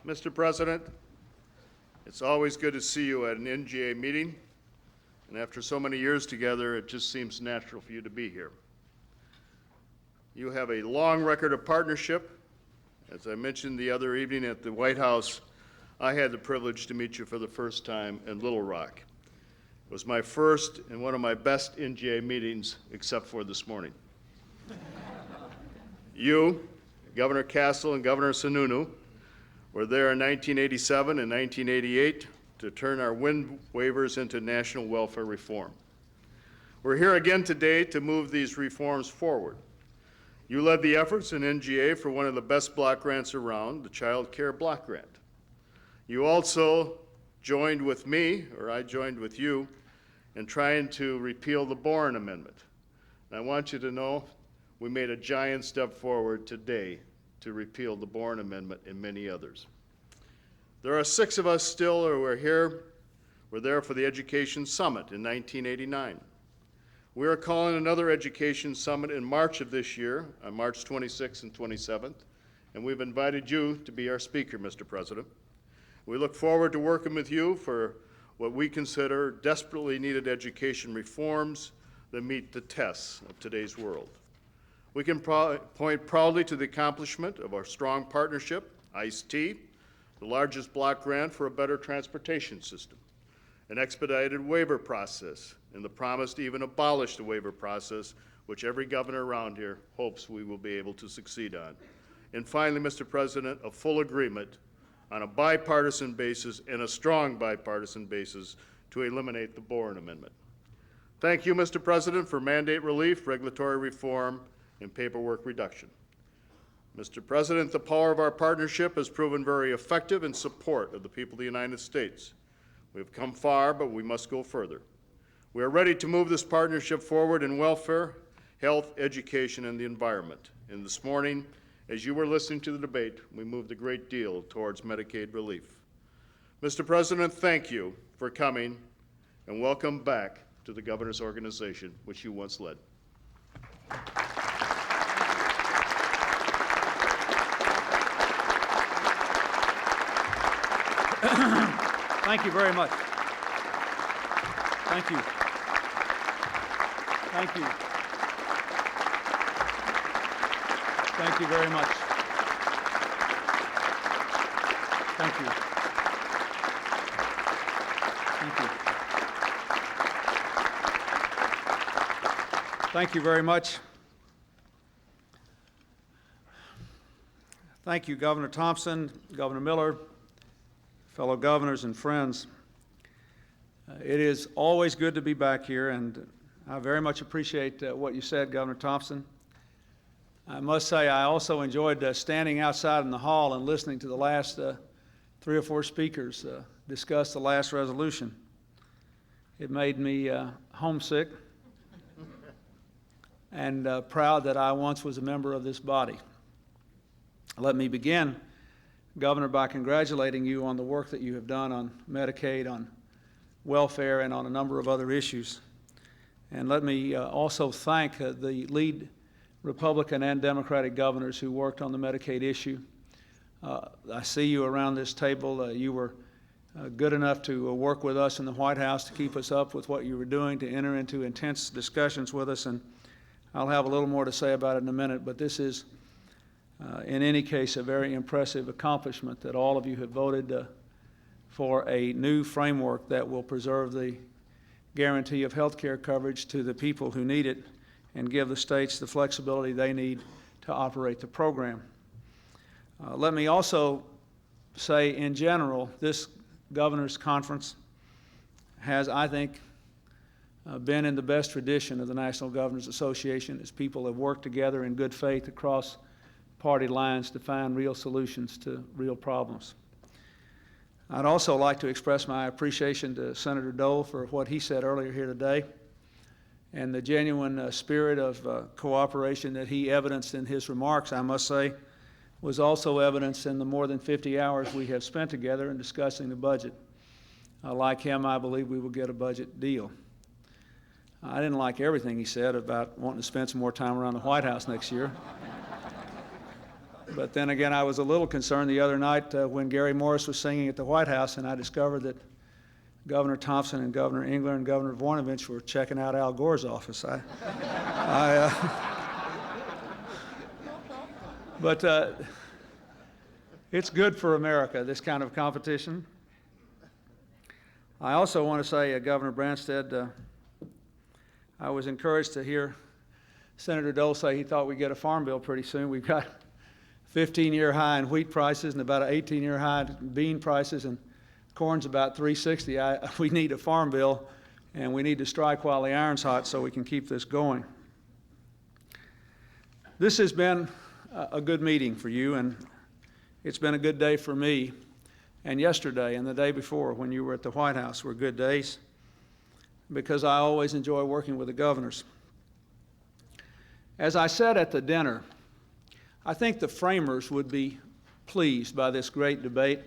Mr. President, it's always good to see you at an NGA meeting, and after so many years together, it just seems natural for you to be here. You have a long record of partnership. As I mentioned the other evening at the White House, I had the privilege to meet you for the first time in Little Rock. It was my first and one of my best NGA meetings, except for this morning. You, Governor Castle and Governor Sununu, were there in 1987 and 1988 to turn our wind waivers into national welfare reform. We're here again today to move these reforms forward. You led the efforts in NGA for one of the best block grants around, the Child Care Block Grant. You also joined with me, or I joined with you, in trying to repeal the Boren Amendment. And I want you to know we made a giant step forward today to repeal the Boren Amendment and many others. There are 6 of us still who are here. We're there for the Education Summit in 1989. We are calling another Education Summit in March of this year, on March 26th and 27th, and we've invited you to be our speaker, Mr. President. We look forward to working with you for what we consider desperately needed education reforms that meet the tests of today's world. We can point proudly to the accomplishment of our strong partnership, ICE-T, the largest block grant for a better transportation system, an expedited waiver process, and the promise to even abolish the waiver process, which every governor around here hopes we will be able to succeed on. And finally, Mr. President, a full agreement on a bipartisan basis and a strong bipartisan basis to eliminate the Boren Amendment. Thank you, Mr. President, for mandate relief, regulatory reform, and paperwork reduction. Mr. President, the power of our partnership has proven very effective in support of the people of the United States. We have come far, but we must go further. We are ready to move this partnership forward in welfare, health, education, and the environment. And this morning, as you were listening to the debate, we moved a great deal towards Medicaid relief. Mr. President, thank you for coming, and welcome back to the Governor's Organization, which you once led. Thank you very much. Thank you. Thank you. Thank you very much. Thank you. Thank you. Thank you very much. Thank you, Governor Thompson, Governor Miller, fellow governors and friends. It is always good to be back here, and I very much appreciate what you said, Governor Thompson. I must say I also enjoyed standing outside in the hall and listening to the last 3 or 4 speakers discuss the last resolution. It made me homesick and proud that I once was a member of this body. Let me begin, Governor, by congratulating you on the work that you have done on Medicaid, on welfare, and on a number of other issues. And let me also thank the lead Republican and Democratic governors who worked on the Medicaid issue. I see you around this table. You were good enough to work with us in the White House to keep us up with what you were doing, to enter into intense discussions with us, and I'll have a little more to say about it in a minute, but this is in any case, a very impressive accomplishment that all of you have voted for a new framework that will preserve the guarantee of health care coverage to the people who need it and give the states the flexibility they need to operate the program. Let me also say, in general, this governor's conference has, I think, been in the best tradition of the National Governors Association, as people have worked together in good faith across party lines to find real solutions to real problems. I'd also like to express my appreciation to Senator Dole for what he said earlier here today, and the genuine spirit of cooperation that he evidenced in his remarks, I must say, was also evidenced in the more than 50 hours we have spent together in discussing the budget. Like him, I believe we will get a budget deal. I didn't like everything he said about wanting to spend some more time around the White House next year. But then again, I was a little concerned the other night when Gary Morris was singing at the White House, and I discovered that Governor Thompson and Governor Engler and Governor Voinovich were checking out Al Gore's office. But it's good for America, this kind of competition. I also want to say, Governor Branstad, I was encouraged to hear Senator Dole say he thought we'd get a farm bill pretty soon. We've got 15-year high in wheat prices and about an 18-year high in bean prices, and corn's about $3.60. We need a farm bill, and we need to strike while the iron's hot so we can keep this going. This has been a good meeting for you, and it's been a good day for me. And yesterday and the day before when you were at the White House were good days, because I always enjoy working with the governors. As I said at the dinner, I think the framers would be pleased by this great debate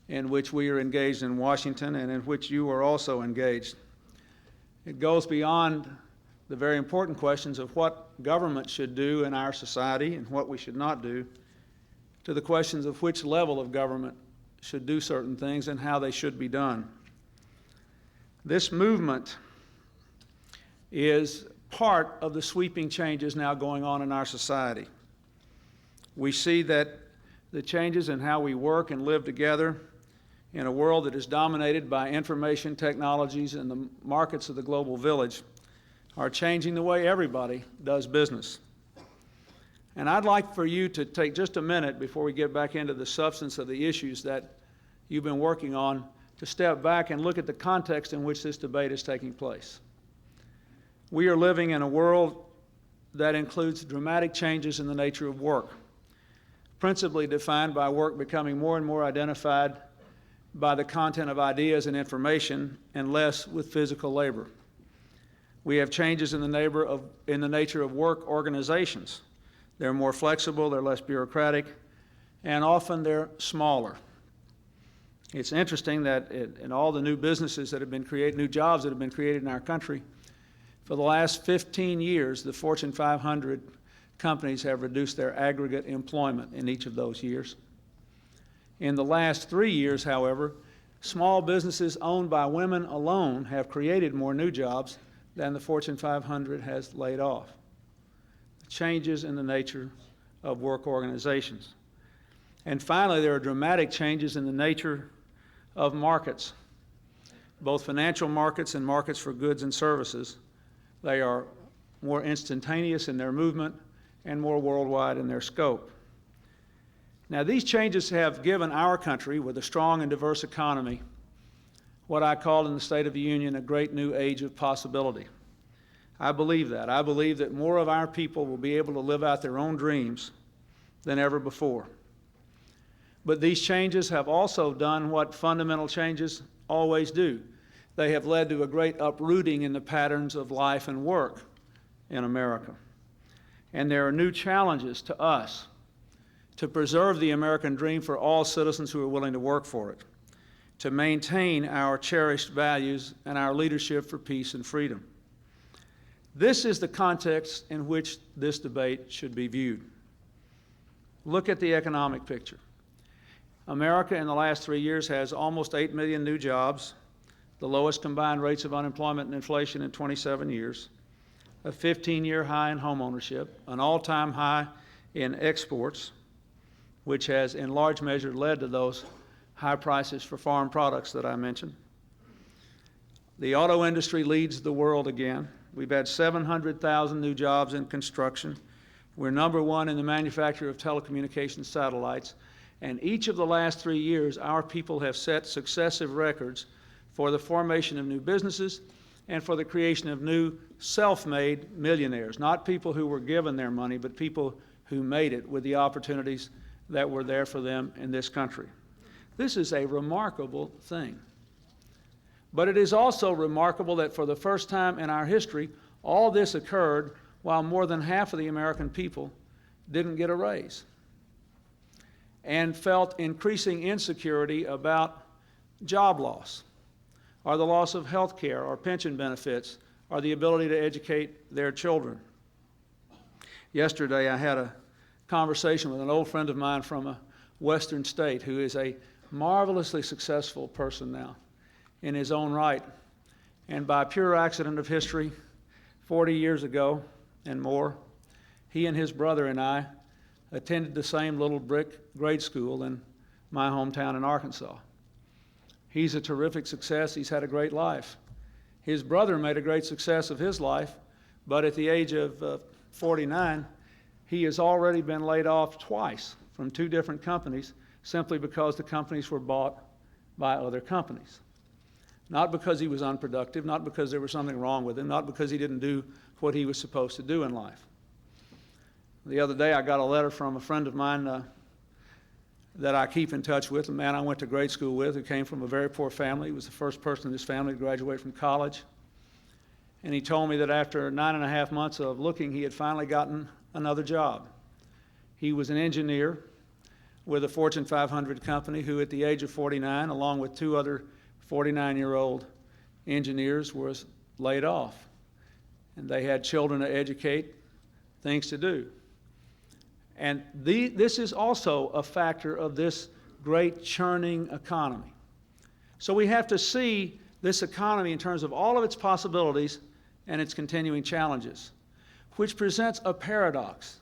in which we are engaged in Washington and in which you are also engaged. It goes beyond the very important questions of what government should do in our society and what we should not do, to the questions of which level of government should do certain things and how they should be done. This movement is part of the sweeping changes now going on in our society. We see that the changes in how we work and live together in a world that is dominated by information technologies and the markets of the global village are changing the way everybody does business. And I'd like for you to take just a minute before we get back into the substance of the issues that you've been working on to step back and look at the context in which this debate is taking place. We are living in a world that includes dramatic changes in the nature of work, principally defined by work becoming more and more identified by the content of ideas and information and less with physical labor. We have changes in the nature of work organizations. They're more flexible, they're less bureaucratic, and often they're smaller. It's interesting that in all the new businesses that have been created, new jobs that have been created in our country, for the last 15 years, the Fortune 500 companies have reduced their aggregate employment in each of those years. In the last 3 years, however, small businesses owned by women alone have created more new jobs than the Fortune 500 has laid off. Changes in the nature of work organizations. And finally, there are dramatic changes in the nature of markets, both financial markets and markets for goods and services. They are more instantaneous in their movement and more worldwide in their scope. Now, these changes have given our country, with a strong and diverse economy, what I called in the State of the Union a great new age of possibility. I believe that. I believe that more of our people will be able to live out their own dreams than ever before. But these changes have also done what fundamental changes always do. They have led to a great uprooting in the patterns of life and work in America. And there are new challenges to us to preserve the American dream for all citizens who are willing to work for it, to maintain our cherished values and our leadership for peace and freedom. This is the context in which this debate should be viewed. Look at the economic picture. America in the last 3 years has almost 8 million new jobs, the lowest combined rates of unemployment and inflation in 27 years, a 15-year high in home ownership, an all-time high in exports, which has in large measure led to those high prices for farm products that I mentioned. The auto industry leads the world again. We've had 700,000 new jobs in construction. We're number one in the manufacture of telecommunications satellites. And each of the last 3 years, our people have set successive records for the formation of new businesses and for the creation of new self-made millionaires, not people who were given their money, but people who made it with the opportunities that were there for them in this country. This is a remarkable thing. But it is also remarkable that for the first time in our history, all this occurred while more than half of the American people didn't get a raise and felt increasing insecurity about job loss, or the loss of health care or pension benefits, or the ability to educate their children. Yesterday, I had a conversation with an old friend of mine from a western state who is a marvelously successful person now in his own right. And by pure accident of history, 40 years ago and more, he and his brother and I attended the same little brick grade school in my hometown in Arkansas. He's a terrific success. He's had a great life. His brother made a great success of his life, but at the age of 49, he has already been laid off twice from 2 different companies simply because the companies were bought by other companies. Not because he was unproductive, not because there was something wrong with him, not because he didn't do what he was supposed to do in life. The other day I got a letter from a friend of mine that I keep in touch with, a man I went to grade school with who came from a very poor family. He was the first person in his family to graduate from college. And he told me that after 9.5 months of looking, he had finally gotten another job. He was an engineer with a Fortune 500 company who at the age of 49, along with 2 other 49-year-old engineers, was laid off. And they had children to educate, things to do. And this is also a factor of this great churning economy. So we have to see this economy in terms of all of its possibilities and its continuing challenges, which presents a paradox.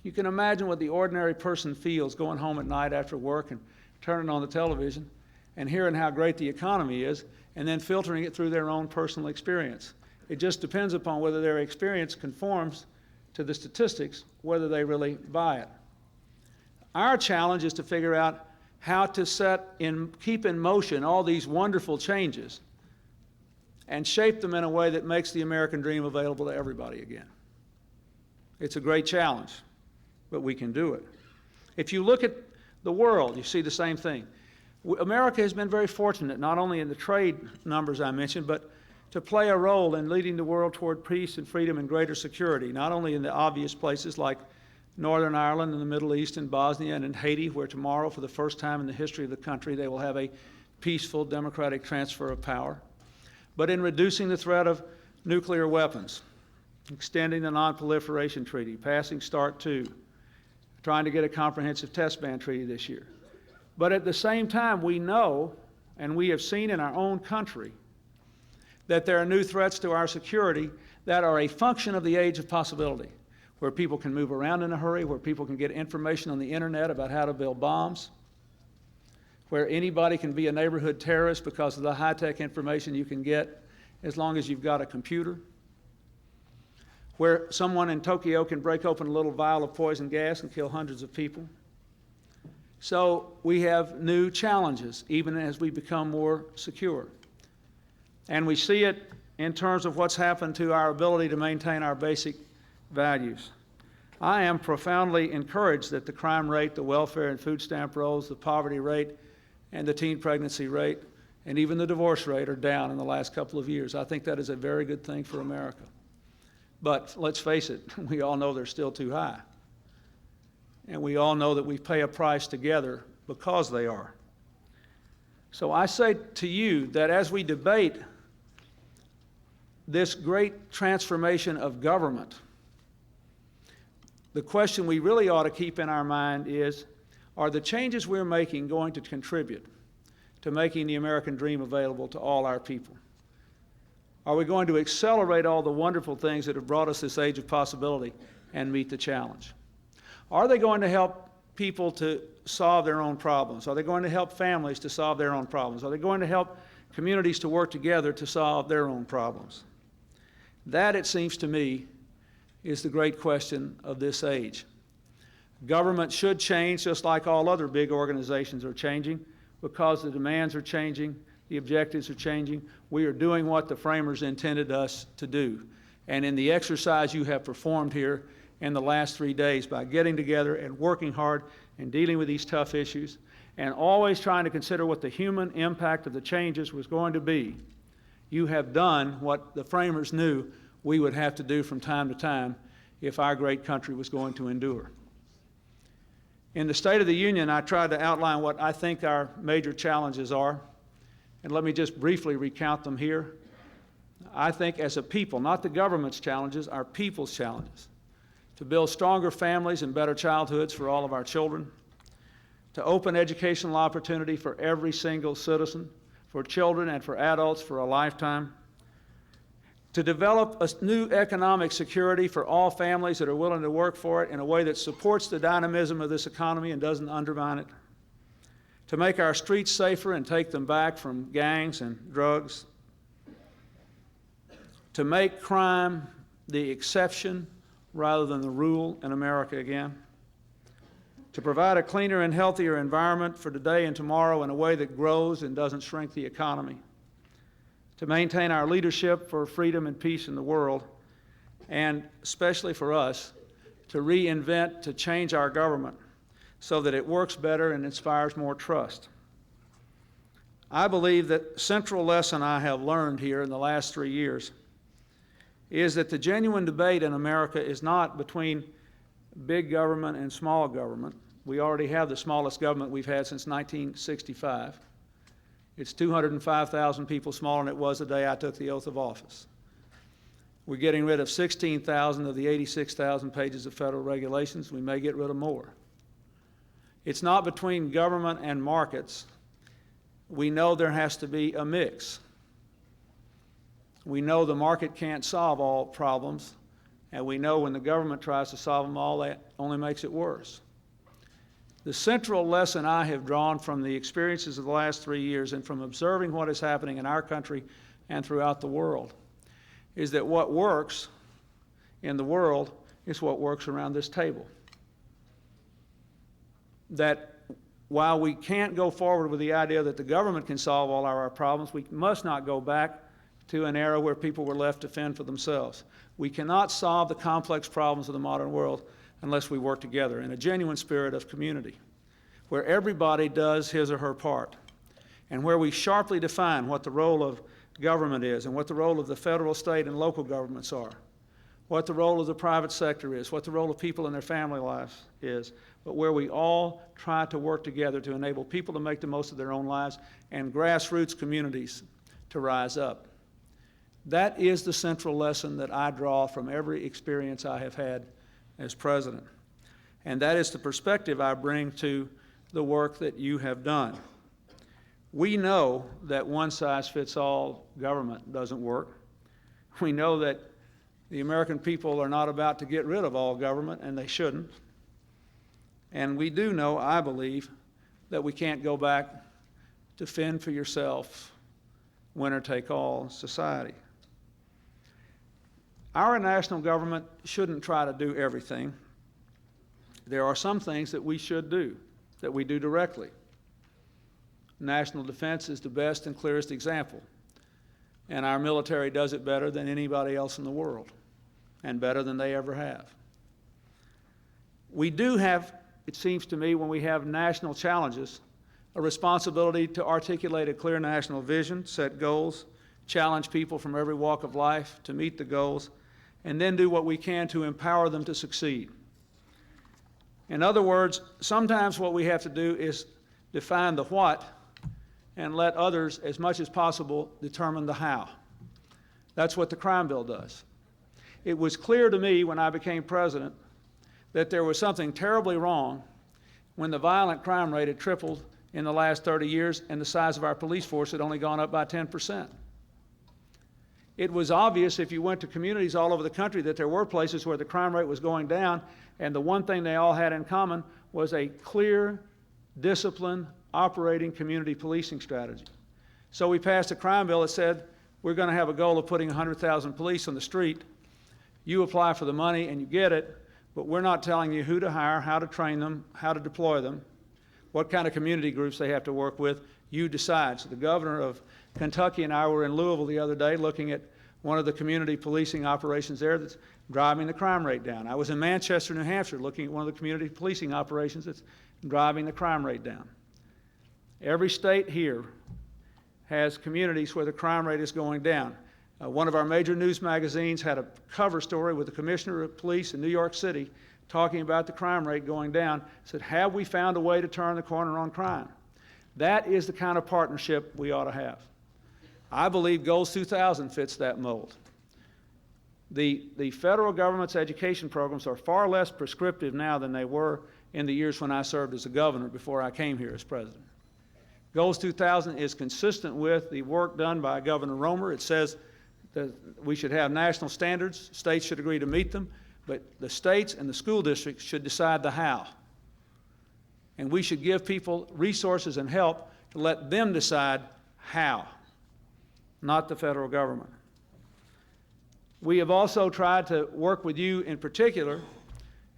You can imagine what the ordinary person feels going home at night after work and turning on the television and hearing how great the economy is and then filtering it through their own personal experience. It just depends upon whether their experience conforms to the statistics, whether they really buy it. Our challenge is to figure out how to keep in motion all these wonderful changes and shape them in a way that makes the American dream available to everybody again. It's a great challenge, but we can do it. If you look at the world, you see the same thing. America has been very fortunate, not only in the trade numbers I mentioned, but to play a role in leading the world toward peace and freedom and greater security, not only in the obvious places like Northern Ireland and the Middle East and Bosnia and in Haiti, where tomorrow, for the first time in the history of the country, they will have a peaceful democratic transfer of power, but in reducing the threat of nuclear weapons, extending the Non-Proliferation Treaty, passing START II, trying to get a comprehensive test ban treaty this year. But at the same time, we know, and we have seen in our own country, that there are new threats to our security that are a function of the age of possibility, where people can move around in a hurry, where people can get information on the internet about how to build bombs, where anybody can be a neighborhood terrorist because of the high-tech information you can get as long as you've got a computer, where someone in Tokyo can break open a little vial of poison gas and kill hundreds of people. So we have new challenges, even as we become more secure. And we see it in terms of what's happened to our ability to maintain our basic values. I am profoundly encouraged that the crime rate, the welfare and food stamp rolls, the poverty rate, and the teen pregnancy rate, and even the divorce rate are down in the last couple of years. I think that is a very good thing for America. But let's face it, we all know they're still too high. And we all know that we pay a price together because they are. So I say to you that as we debate this great transformation of government, the question we really ought to keep in our mind is, are the changes we're making going to contribute to making the American dream available to all our people? Are we going to accelerate all the wonderful things that have brought us this age of possibility and meet the challenge? Are they going to help people to solve their own problems? Are they going to help families to solve their own problems? Are they going to help communities to work together to solve their own problems? That, it seems to me, is the great question of this age. Government should change just like all other big organizations are changing because the demands are changing, the objectives are changing. We are doing what the framers intended us to do. And in the exercise you have performed here in the last 3 days by getting together and working hard and dealing with these tough issues and always trying to consider what the human impact of the changes was going to be, you have done what the framers knew we would have to do from time to time if our great country was going to endure. In the State of the Union, I tried to outline what I think our major challenges are, and let me just briefly recount them here. I think as a people, not the government's challenges, our people's challenges. to build stronger families and better childhoods for all of our children, to open educational opportunity for every single citizen, for children and for adults for a lifetime, to develop a new economic security for all families that are willing to work for it in a way that supports the dynamism of this economy and doesn't undermine it, to make our streets safer and take them back from gangs and drugs, to make crime the exception rather than the rule in America again, to provide a cleaner and healthier environment for today and tomorrow in a way that grows and doesn't shrink the economy, to maintain our leadership for freedom and peace in the world, and especially for us, to reinvent, to change our government so that it works better and inspires more trust. I believe that the central lesson I have learned here in the last 3 years is that the genuine debate in America is not between big government and small government. We already have the smallest government we've had since 1965. It's 205,000 people smaller than it was the day I took the oath of office. We're getting rid of 16,000 of the 86,000 pages of federal regulations. We may get rid of more. It's not between government and markets. We know there has to be a mix. We know the market can't solve all problems, and we know when the government tries to solve them all, that only makes it worse. The central lesson I have drawn from the experiences of the last 3 years and from observing what is happening in our country and throughout the world is that what works in the world is what works around this table. That while we can't go forward with the idea that the government can solve all our problems, we must not go back to an era where people were left to fend for themselves. We cannot solve the complex problems of the modern world unless we work together in a genuine spirit of community, where everybody does his or her part, and where we sharply define what the role of government is and what the role of the federal, state, and local governments are, what the role of the private sector is, what the role of people in their family lives is, but where we all try to work together to enable people to make the most of their own lives and grassroots communities to rise up. That is the central lesson that I draw from every experience I have had as president. And that is the perspective I bring to the work that you have done. We know that one-size-fits-all government doesn't work. We know that the American people are not about to get rid of all government, and they shouldn't. And we do know, I believe, that we can't go back to fend for yourself, winner-take-all society. Our national government shouldn't try to do everything. There are some things that we should do, that we do directly. National defense is the best and clearest example. And our military does it better than anybody else in the world, and better than they ever have. We do have, it seems to me, when we have national challenges, a responsibility to articulate a clear national vision, set goals, challenge people from every walk of life to meet the goals, and then do what we can to empower them to succeed. In other words, sometimes what we have to do is define the what and let others, as much as possible, determine the how. That's what the crime bill does. It was clear to me when I became president that there was something terribly wrong when the violent crime rate had tripled in the last 30 years and the size of our police force had only gone up by 10%. It was obvious if you went to communities all over the country that there were places where the crime rate was going down, and the one thing they all had in common was a clear, disciplined, operating community policing strategy. So we passed a crime bill that said we're going to have a goal of putting 100,000 police on the street. You apply for the money and you get it, but we're not telling you who to hire, how to train them, how to deploy them, what kind of community groups they have to work with. You decide. So the governor of Kentucky and I were in Louisville the other day looking at one of the community policing operations there that's driving the crime rate down. I was in Manchester, New Hampshire, looking at one of the community policing operations that's driving the crime rate down. Every state here has communities where the crime rate is going down. One of our major news magazines had a cover story with the commissioner of police in New York City talking about the crime rate going down. Said, have we found a way to turn the corner on crime? That is the kind of partnership we ought to have. I believe Goals 2000 fits that mold. The federal government's education programs are far less prescriptive now than they were in the years when I served as a governor before I came here as president. Goals 2000 is consistent with the work done by Governor Romer. It says that we should have national standards, states should agree to meet them, but the states and the school districts should decide the how. And we should give people resources and help to let them decide how, not the federal government. We have also tried to work with you in particular,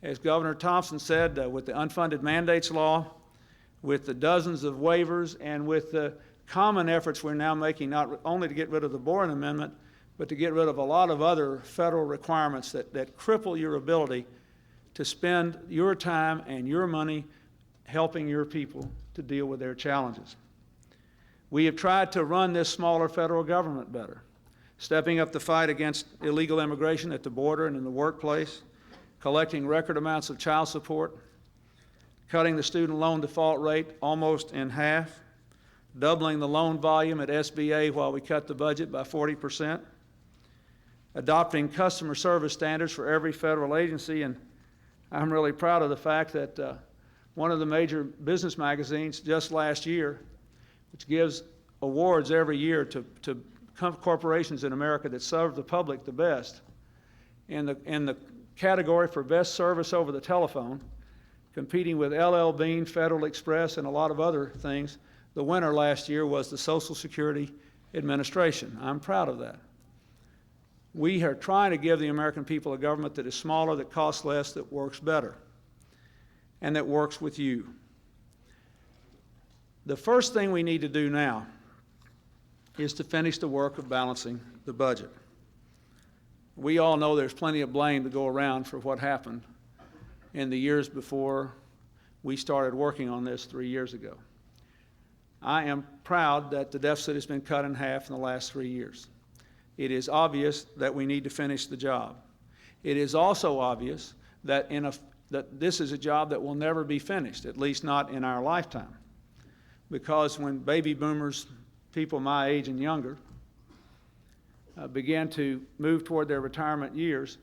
as Governor Thompson said, with the unfunded mandates law, with the dozens of waivers, and with the common efforts we're now making, not only to get rid of the Boren Amendment, but to get rid of a lot of other federal requirements that cripple your ability to spend your time and your money helping your people to deal with their challenges. We have tried to run this smaller federal government better, stepping up the fight against illegal immigration at the border and in the workplace, collecting record amounts of child support, cutting the student loan default rate almost in half, doubling the loan volume at SBA while we cut the budget by 40%, adopting customer service standards for every federal agency, and I'm really proud of the fact that one of the major business magazines just last year, which gives awards every year to corporations in America that serve the public the best, in the category for best service over the telephone, competing with LL Bean, Federal Express, and a lot of other things, the winner last year was the Social Security Administration. I'm proud of that. We are trying to give the American people a government that is smaller, that costs less, that works better, and that works with you. The first thing we need to do now is to finish the work of balancing the budget. We all know there's plenty of blame to go around for what happened in the years before we started working on this 3 years ago. I am proud that the deficit has been cut in half in the last 3 years. It is obvious that we need to finish the job. It is also obvious that this is a job that will never be finished, at least not in our lifetime. Because when baby boomers, people my age and younger, began to move toward their retirement years,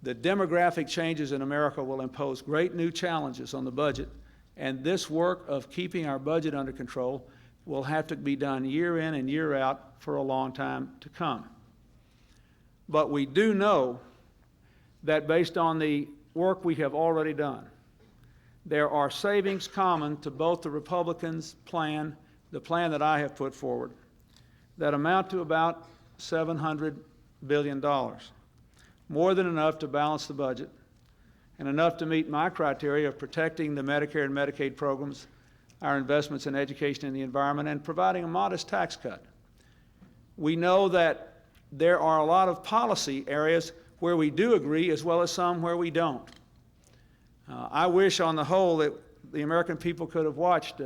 the demographic changes in America will impose great new challenges on the budget, and this work of keeping our budget under control will have to be done year in and year out for a long time to come. But we do know that based on the work we have already done, there are savings common to both the Republicans' plan, the plan that I have put forward, that amount to about $700 billion, more than enough to balance the budget, and enough to meet my criteria of protecting the Medicare and Medicaid programs, our investments in education and the environment, and providing a modest tax cut. We know that there are a lot of policy areas where we do agree, as well as some where we don't. I wish on the whole that the American people could have watched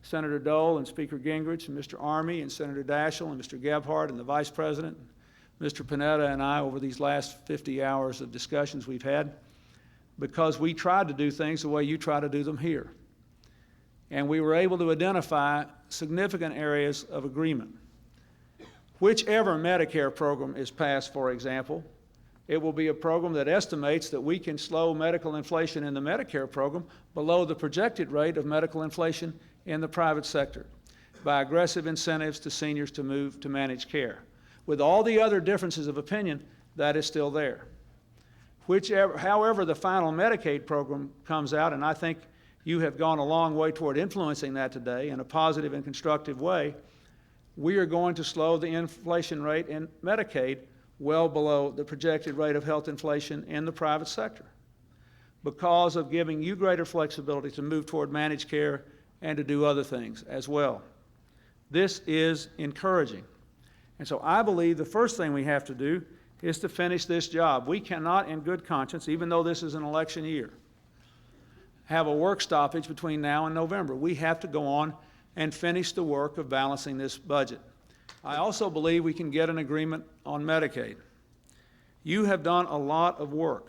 Senator Dole and Speaker Gingrich and Mr. Armey and Senator Daschle and Mr. Gebhardt and the Vice President, Mr. Panetta and I over these last 50 hours of discussions we've had, because we tried to do things the way you try to do them here. And we were able to identify significant areas of agreement. Whichever Medicare program is passed, for example, it will be a program that estimates that we can slow medical inflation in the Medicare program below the projected rate of medical inflation in the private sector by aggressive incentives to seniors to move to managed care. With all the other differences of opinion, that is still there. However the final Medicaid program comes out, and I think you have gone a long way toward influencing that today in a positive and constructive way, we are going to slow the inflation rate in Medicaid well below the projected rate of health inflation in the private sector because of giving you greater flexibility to move toward managed care and to do other things as well. This is encouraging. And so I believe the first thing we have to do is to finish this job. We cannot, in good conscience, even though this is an election year, have a work stoppage between now and November. We have to go on and finish the work of balancing this budget. I also believe we can get an agreement on Medicaid. You have done a lot of work,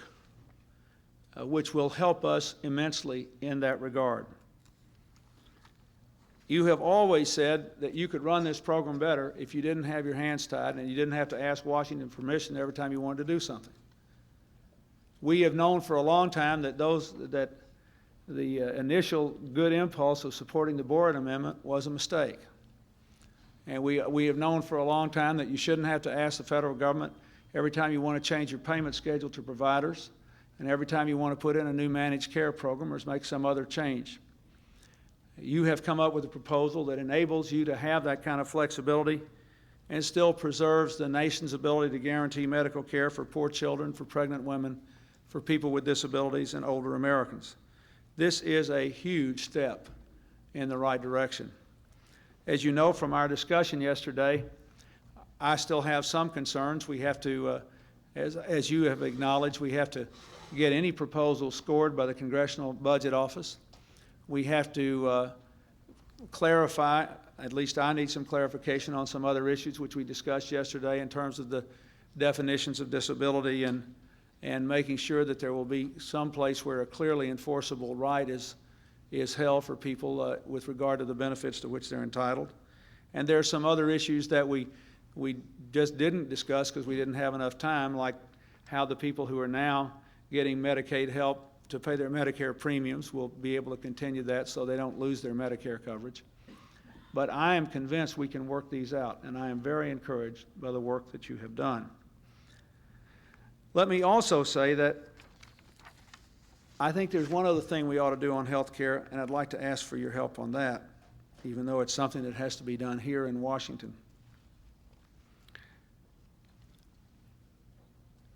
which will help us immensely in that regard. You have always said that you could run this program better if you didn't have your hands tied and you didn't have to ask Washington permission every time you wanted to do something. We have known for a long time that the initial good impulse of supporting the Boren Amendment was a mistake. And we have known for a long time that you shouldn't have to ask the federal government every time you want to change your payment schedule to providers, and every time you want to put in a new managed care program or make some other change. You have come up with a proposal that enables you to have that kind of flexibility and still preserves the nation's ability to guarantee medical care for poor children, for pregnant women, for people with disabilities, and older Americans. This is a huge step in the right direction. As you know from our discussion yesterday, I still have some concerns. We have to, as you have acknowledged, we have to get any proposal scored by the Congressional Budget Office. We have to clarify, at least I need some clarification on some other issues which we discussed yesterday in terms of the definitions of disability and making sure that there will be some place where a clearly enforceable right is held for people with regard to the benefits to which they're entitled. And there are some other issues that we just didn't discuss because we didn't have enough time, like how the people who are now getting Medicaid help to pay their Medicare premiums will be able to continue that so they don't lose their Medicare coverage. But I am convinced we can work these out, and I am very encouraged by the work that you have done. Let me also say that I think there's one other thing we ought to do on health care, and I'd like to ask for your help on that, even though it's something that has to be done here in Washington.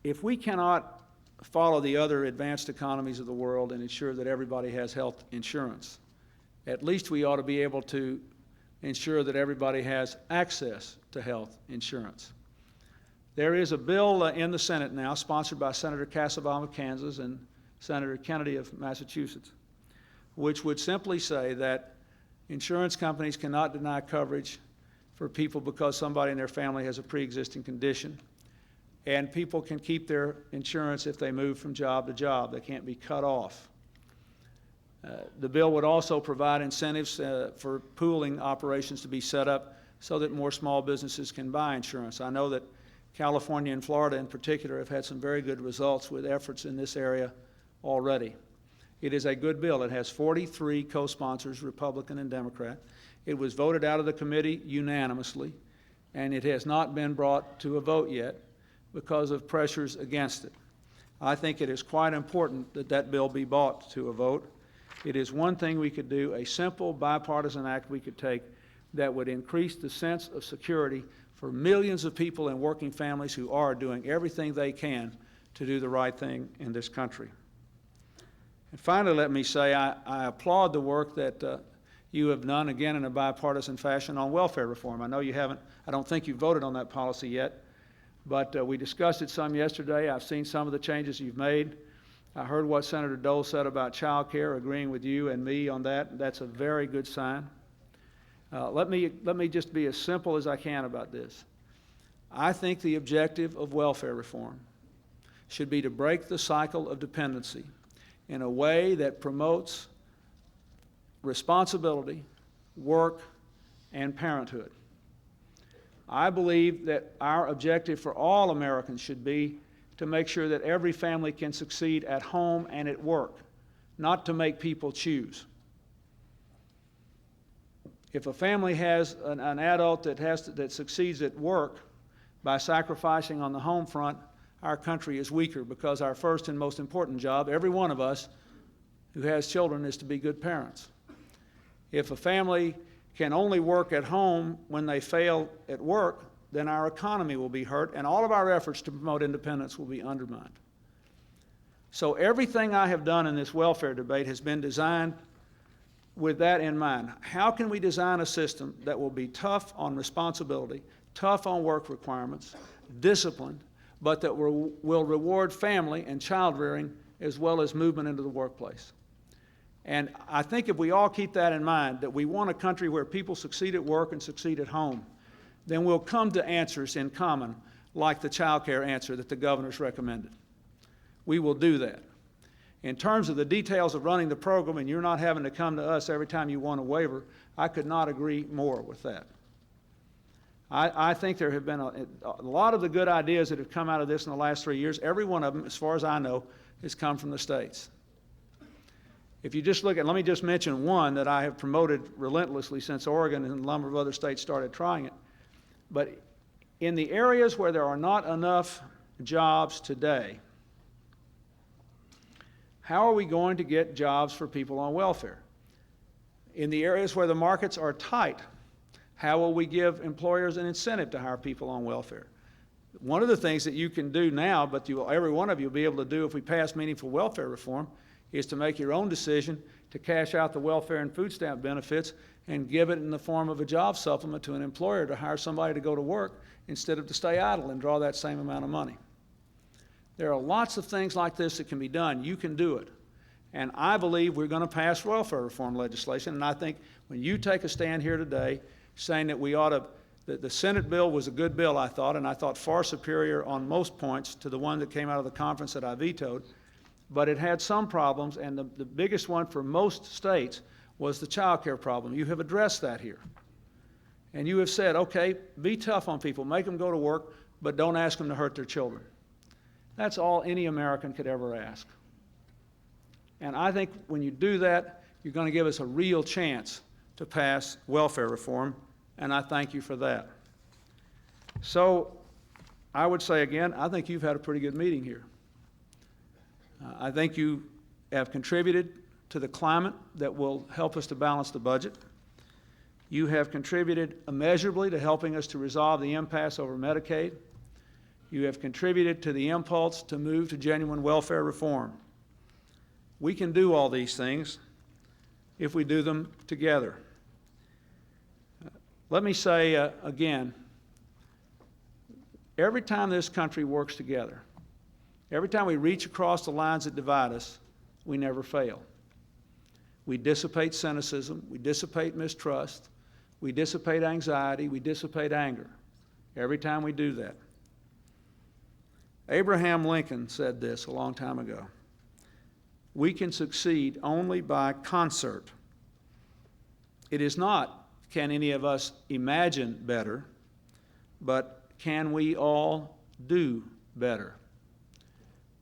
If we cannot follow the other advanced economies of the world and ensure that everybody has health insurance, at least we ought to be able to ensure that everybody has access to health insurance. There is a bill in the Senate now sponsored by Senator Cassabaum of Kansas and Senator Kennedy of Massachusetts, which would simply say that insurance companies cannot deny coverage for people because somebody in their family has a pre-existing condition, and people can keep their insurance if they move from job to job. They can't be cut off. The bill would also provide incentives for pooling operations to be set up so that more small businesses can buy insurance. I know that California and Florida in particular have had some very good results with efforts in this area already. It is a good bill. It has 43 co-sponsors, Republican and Democrat. It was voted out of the committee unanimously, and it has not been brought to a vote yet because of pressures against it. I think it is quite important that that bill be brought to a vote. It is one thing we could do, a simple bipartisan act we could take that would increase the sense of security for millions of people and working families who are doing everything they can to do the right thing in this country. And finally, let me say I applaud the work that you have done, again, in a bipartisan fashion on welfare reform. I know you haven't, I don't think you voted on that policy yet, but we discussed it some yesterday. I've seen some of the changes you've made. I heard what Senator Dole said about child care, agreeing with you and me on that. That's a very good sign. Let me just be as simple as I can about this. I think the objective of welfare reform should be to break the cycle of dependency in a way that promotes responsibility, work, and parenthood. I believe that our objective for all Americans should be to make sure that every family can succeed at home and at work, not to make people choose. If a family has an adult that succeeds at work by sacrificing on the home front, our country is weaker, because our first and most important job, every one of us who has children, is to be good parents. If a family can only work at home when they fail at work, then our economy will be hurt, and all of our efforts to promote independence will be undermined. So everything I have done in this welfare debate has been designed with that in mind. How can we design a system that will be tough on responsibility, tough on work requirements, disciplined, but that will reward family and child rearing as well as movement into the workplace? And I think if we all keep that in mind, that we want a country where people succeed at work and succeed at home, then we'll come to answers in common, like the child care answer that the governor's recommended. We will do that. In terms of the details of running the program, and you're not having to come to us every time you want a waiver, I could not agree more with that. I think there have been a lot of the good ideas that have come out of this in the last 3 years. Every one of them, as far as I know, has come from the states. If you just look at, let me just mention one that I have promoted relentlessly since Oregon and a number of other states started trying it. But in the areas where there are not enough jobs today, how are we going to get jobs for people on welfare? In the areas where the markets are tight, how will we give employers an incentive to hire people on welfare? One of the things that you can do now, but every one of you will be able to do if we pass meaningful welfare reform, is to make your own decision to cash out the welfare and food stamp benefits and give it in the form of a job supplement to an employer to hire somebody to go to work instead of to stay idle and draw that same amount of money. There are lots of things like this that can be done. You can do it. And I believe we're going to pass welfare reform legislation, and I think when you take a stand here today saying that we ought to, that the Senate bill was a good bill, I thought, and I thought far superior on most points to the one that came out of the conference that I vetoed, but it had some problems, and the biggest one for most states was the child care problem. You have addressed that here. And you have said, okay, be tough on people, make them go to work, but don't ask them to hurt their children. That's all any American could ever ask. And I think when you do that, you're going to give us a real chance to pass welfare reform, and I thank you for that. So I would say again, I think you've had a pretty good meeting here. I think you have contributed to the climate that will help us to balance the budget. You have contributed immeasurably to helping us to resolve the impasse over Medicaid. You have contributed to the impulse to move to genuine welfare reform. We can do all these things if we do them together. Let me say again, every time this country works together, every time we reach across the lines that divide us, we never fail. We dissipate cynicism, we dissipate mistrust, we dissipate anxiety, we dissipate anger. Every time we do that. Abraham Lincoln said this a long time ago. We can succeed only by concert. It is not, can any of us imagine better, but can we all do better?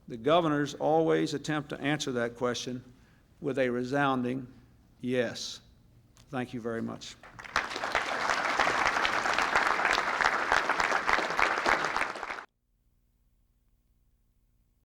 The governors always attempt to answer that question with a resounding yes. Thank you very much.